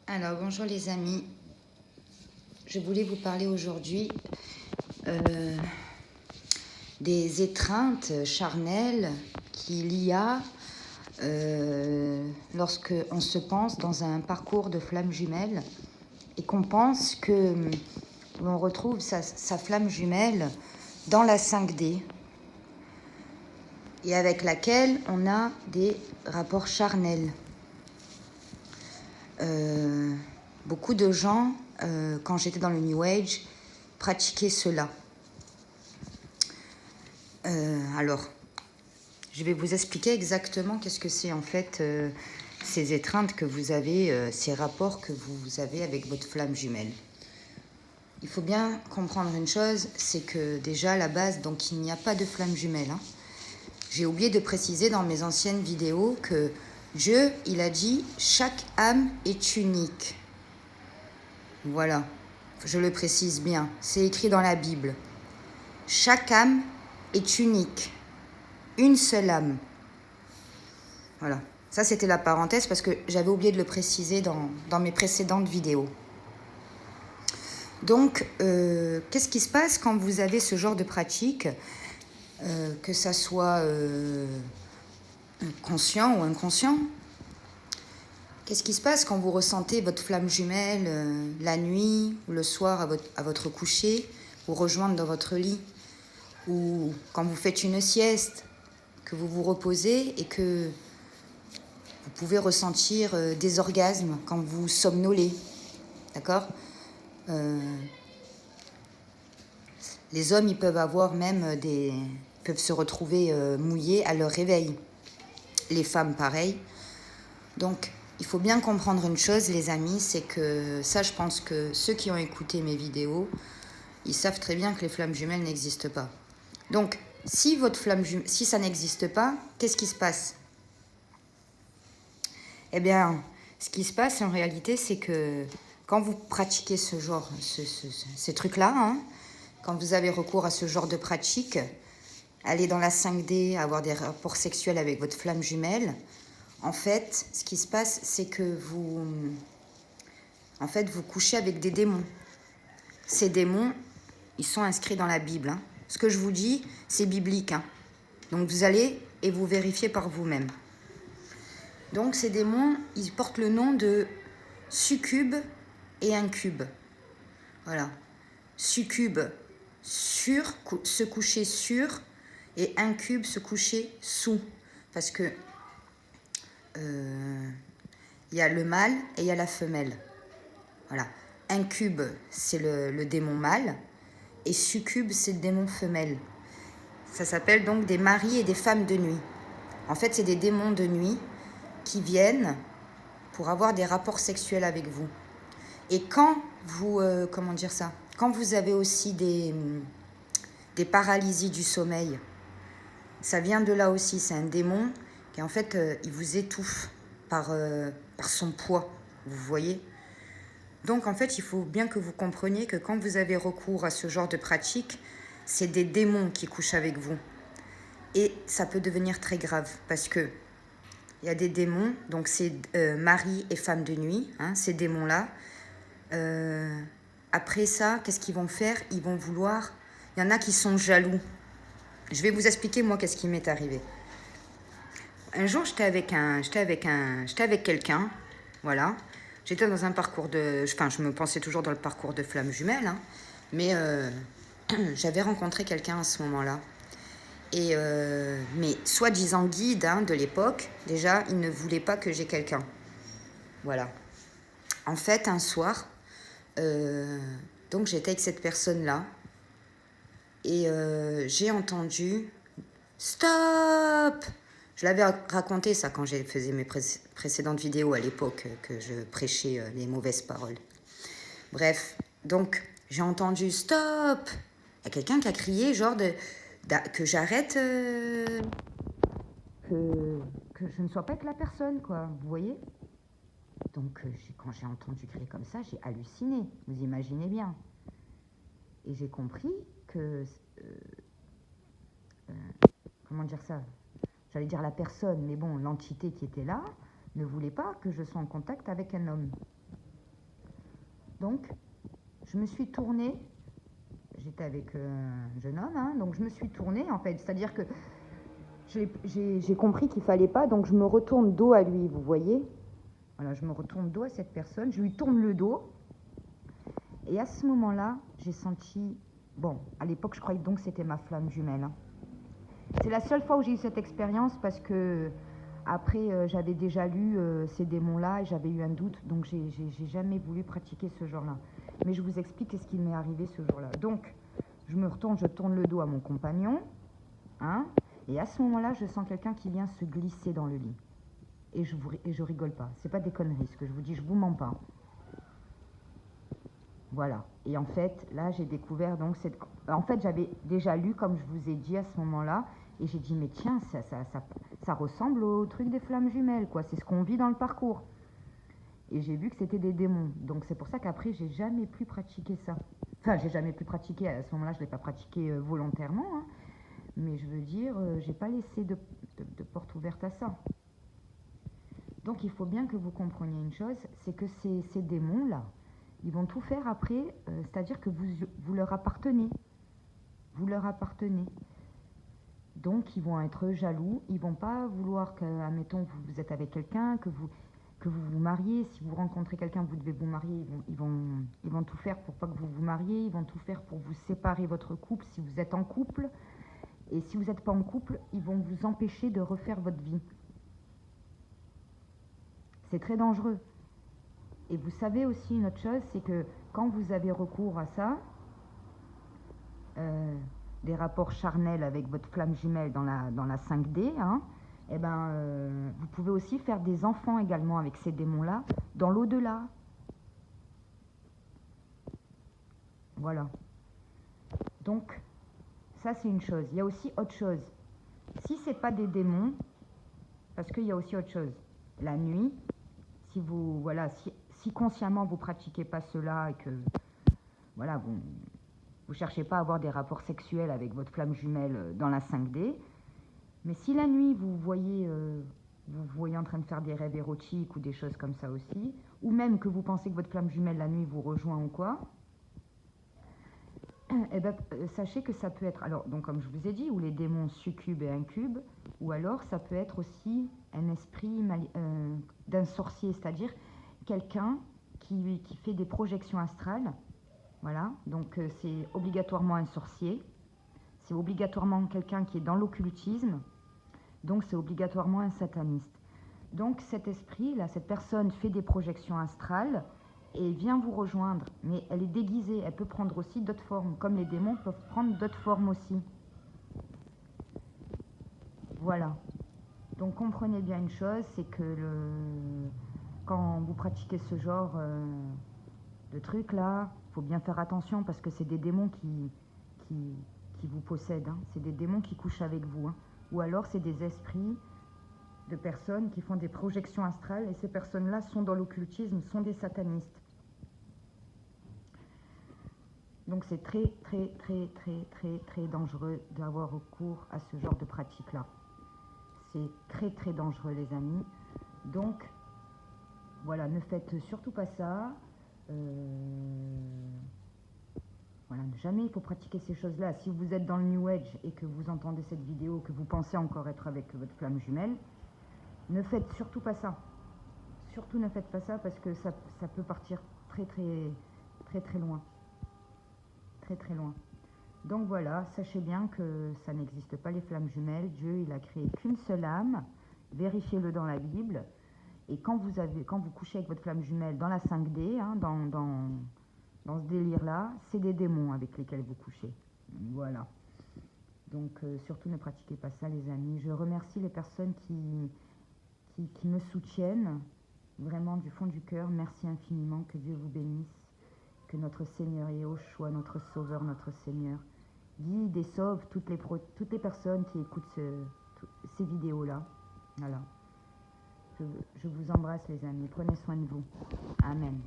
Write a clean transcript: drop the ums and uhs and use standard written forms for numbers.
Alors, bonjour les amis. Je voulais vous parler aujourd'hui des étreintes charnelles qu'il y a lorsque on se pense dans un parcours de flamme jumelle et qu'on pense que l'on retrouve sa flamme jumelle dans la 5D et avec laquelle on a des rapports charnels. Beaucoup de gens, quand j'étais dans le New Age, pratiquaient cela. Alors, je vais vous expliquer exactement qu'est-ce que c'est en fait ces étreintes que vous avez, ces rapports que vous avez avec votre flamme jumelle. Il faut bien comprendre une chose, c'est que déjà à la base, donc il n'y a pas de flamme jumelle. Hein. J'ai oublié de préciser dans mes anciennes vidéos que Dieu, il a dit, chaque âme est unique. Voilà, je le précise bien, c'est écrit dans la Bible. Chaque âme est unique, une seule âme. Voilà, ça c'était la parenthèse parce que j'avais oublié de le préciser dans mes précédentes vidéos. Donc, qu'est-ce qui se passe quand vous avez ce genre de pratique, que ça soit conscient ou inconscient? Qu'est-ce qui se passe quand vous ressentez votre flamme jumelle la nuit ou le soir à votre coucher, vous rejoindre dans votre lit, ou quand vous faites une sieste, que vous vous reposez et que vous pouvez ressentir des orgasmes quand vous somnolez, d'accord? Les hommes, ils peuvent avoir même peuvent se retrouver mouillés à leur réveil. Les femmes, pareil. Donc, il faut bien comprendre une chose, les amis, c'est que ça, je pense que ceux qui ont écouté mes vidéos, ils savent très bien que les flammes jumelles n'existent pas. Donc, si si ça n'existe pas, qu'est-ce qui se passe? Eh bien, ce qui se passe en réalité, c'est que quand vous pratiquez ce genre, ces trucs-là, hein, quand vous avez recours à ce genre de pratique, aller dans la 5D, avoir des rapports sexuels avec votre flamme jumelle, en fait, ce qui se passe, c'est que vous couchez avec des démons. Ces démons, ils sont inscrits dans la Bible. Hein. Ce que je vous dis, c'est biblique. Hein. Donc vous allez et vous vérifiez par vous-même. Donc ces démons, ils portent le nom de succube et incube. Voilà. Succube, se coucher sur, et incube, se coucher sous. Parce que y a le mâle et il y a la femelle. Voilà. Incube, c'est le démon mâle, et succube, c'est le démon femelle. Ça s'appelle donc des maris et des femmes de nuit. En fait, c'est des démons de nuit qui viennent pour avoir des rapports sexuels avec vous. Et quand vous, quand vous avez aussi des paralysies du sommeil, ça vient de là aussi. C'est un démon qui, en fait, il vous étouffe par son poids, vous voyez. Donc, en fait, il faut bien que vous compreniez que quand vous avez recours à ce genre de pratique, c'est des démons qui couchent avec vous. Et ça peut devenir très grave parce que il y a des démons, donc c'est mari et femme de nuit, hein, ces démons-là. Après ça, qu'est-ce qu'ils vont faire? Ils vont vouloir... Il y en a qui sont jaloux. Je vais vous expliquer, moi, qu'est-ce qui m'est arrivé. Un jour, j'étais avec quelqu'un, voilà. J'étais dans un parcours de... Enfin, je me pensais toujours dans le parcours de flamme jumelle, hein, mais j'avais rencontré quelqu'un à ce moment-là. Et mes soi-disant guides hein, de l'époque, déjà, ils ne voulaient pas que j'aie quelqu'un. Voilà. En fait, un soir, donc j'étais avec cette personne-là, et j'ai entendu « Stop !» Je l'avais raconté ça quand j'ai fait mes précédentes vidéos à l'époque, que je prêchais les mauvaises paroles. Bref, donc j'ai entendu « Stop !» Il y a quelqu'un qui a crié genre que j'arrête, que je ne sois pas avec la personne, quoi, vous voyez. Donc quand j'ai entendu crier comme ça, j'ai halluciné, vous imaginez bien. Et j'ai compris que... comment dire ça? J'allais dire la personne, mais bon, l'entité qui était là ne voulait pas que je sois en contact avec un homme. Donc, je me suis tournée. J'étais avec un jeune homme, hein, donc je me suis tournée, en fait. C'est-à-dire que j'ai compris qu'il ne fallait pas, donc je me retourne dos à lui, vous voyez. Voilà, je me retourne dos à cette personne, je lui tourne le dos. Et à ce moment-là, j'ai senti... Bon, à l'époque, je croyais donc que c'était ma flamme jumelle. Hein. C'est la seule fois où j'ai eu cette expérience parce que après, j'avais déjà lu ces démons-là et j'avais eu un doute, donc j'ai jamais voulu pratiquer ce genre-là. Mais je vous explique ce qui m'est arrivé ce jour-là. Donc, je me retourne, je tourne le dos à mon compagnon, hein, et à ce moment-là, je sens quelqu'un qui vient se glisser dans le lit. Et je rigole pas. C'est pas des conneries ce que je vous dis, je vous mens pas. Voilà. Et en fait, là, j'ai découvert donc cette... En fait, j'avais déjà lu, comme je vous ai dit à ce moment-là, et j'ai dit, mais tiens, ça ressemble au truc des flammes jumelles, quoi. C'est ce qu'on vit dans le parcours. Et j'ai vu que c'était des démons. Donc c'est pour ça qu'après, j'ai jamais pu pratiquer ça. Enfin, j'ai jamais pu pratiquer. À ce moment-là, je l'ai pas pratiqué volontairement. Hein. Mais je veux dire, j'ai pas laissé de porte ouverte à ça. Donc il faut bien que vous compreniez une chose, c'est que ces démons-là, ils vont tout faire après, c'est-à-dire que vous leur appartenez. Vous leur appartenez. Donc, ils vont être jaloux. Ils vont pas vouloir que, admettons, vous êtes avec quelqu'un, que vous vous mariez. Si vous rencontrez quelqu'un, vous devez vous marier. Ils vont tout faire pour pas que vous vous mariez. Ils vont tout faire pour vous séparer votre couple si vous êtes en couple. Et si vous n'êtes pas en couple, ils vont vous empêcher de refaire votre vie. C'est très dangereux. Et vous savez aussi une autre chose, c'est que quand vous avez recours à ça, des rapports charnels avec votre flamme jumelle dans la 5D, hein, eh ben, vous pouvez aussi faire des enfants également avec ces démons-là dans l'au-delà. Voilà. Donc, ça c'est une chose. Il y a aussi autre chose. Si ce n'est pas des démons, parce qu'il y a aussi autre chose. La nuit, si vous, voilà, si consciemment vous pratiquez pas cela et que, voilà, vous cherchez pas à avoir des rapports sexuels avec votre flamme jumelle dans la 5D, mais si la nuit vous voyez en train de faire des rêves érotiques ou des choses comme ça aussi, ou même que vous pensez que votre flamme jumelle la nuit vous rejoint ou quoi, eh ben, sachez que ça peut être, alors donc comme je vous ai dit, ou les démons succubes et incubes, ou alors ça peut être aussi un esprit d'un sorcier, c'est-à-dire quelqu'un qui fait des projections astrales. Voilà, donc c'est obligatoirement un sorcier, c'est obligatoirement quelqu'un qui est dans l'occultisme, donc c'est obligatoirement un sataniste. Donc cet esprit-là, cette personne fait des projections astrales et vient vous rejoindre, mais elle est déguisée, elle peut prendre aussi d'autres formes, comme les démons peuvent prendre d'autres formes aussi. Voilà. Donc comprenez bien une chose, c'est que quand vous pratiquez ce genre de truc-là, il faut bien faire attention parce que c'est des démons qui vous possèdent. Hein. C'est des démons qui couchent avec vous. Hein. Ou alors c'est des esprits de personnes qui font des projections astrales et ces personnes-là sont dans l'occultisme, sont des satanistes. Donc c'est très, très, très, très, très, très dangereux d'avoir recours à ce genre de pratique-là. C'est très, très dangereux, les amis. Donc, voilà, ne faites surtout pas ça. Voilà, jamais il faut pratiquer ces choses-là. Si vous êtes dans le New Age et que vous entendez cette vidéo, que vous pensez encore être avec votre flamme jumelle, ne faites surtout pas ça. Surtout ne faites pas ça parce que ça peut partir très, très, très, très loin. Très, très loin. Donc voilà, sachez bien que ça n'existe pas les flammes jumelles. Dieu, il a créé qu'une seule âme. Vérifiez-le dans la Bible. Et quand vous couchez avec votre flamme jumelle dans la 5D, hein, dans ce délire-là, c'est des démons avec lesquels vous couchez. Voilà. Donc surtout ne pratiquez pas ça, les amis. Je remercie les personnes qui me soutiennent, vraiment du fond du cœur. Merci infiniment, que Dieu vous bénisse. Que notre Seigneur Yahushua, notre Sauveur, notre Seigneur, guide et sauve toutes les personnes qui écoutent ces vidéos-là. Voilà. Je vous embrasse, les amis. Prenez soin de vous. Amen.